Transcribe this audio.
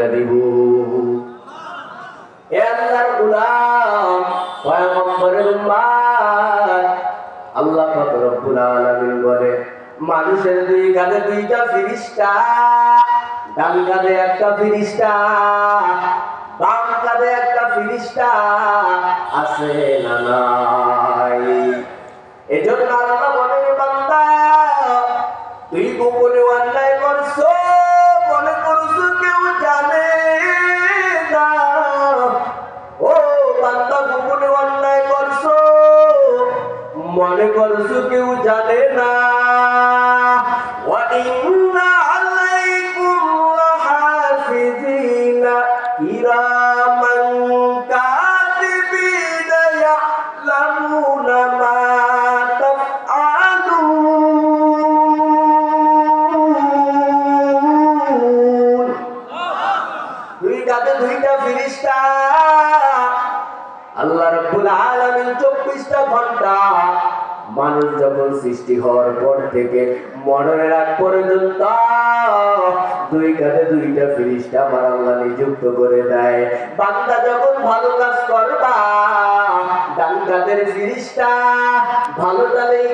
করে দিব। এ আল্লাহর গোলাম, পয়গম্বরের উম্মত, আল্লাহ পাক রব্বুল আলামিন বলে মানুষের দুই কাঁধে দুইটা ফেরেশতা, ডান কাঁধে একটা ফেরেশতা, বাম কাঁধে একটা ফেরেশতা আছে না নাই? এজন্য আল্লাহ বলে বান্দা, তুই গোপনে অন্যায় করছো, মনে করছো কেউ জানে না। ও বান্দা, গোপনে অন্যায় করছো, মনে করছো কেউ জানে না। ওয়া ইন্না আলাইকুম লাহাফিজিনা কিরামান কাতিবিনা ইয়ালামুনা মা তাফআলুন। দুই কাঁধে দুইটা ফেরেশতা, আল্লাহ রাব্বুল আলামিন 24টা ঘন্টা মানুষ যখন সৃষ্টি হওয়ার পর থেকে মরণের আগ পর্যন্ত দুই কাঁধে দুইটা ফেরেশতা আমার আল্লাহ নিযুক্ত করে দেয়। বান্দা যখন ভালো কাজ করবা, ডান কাঁধের ফেরেশতা ভালো কাজে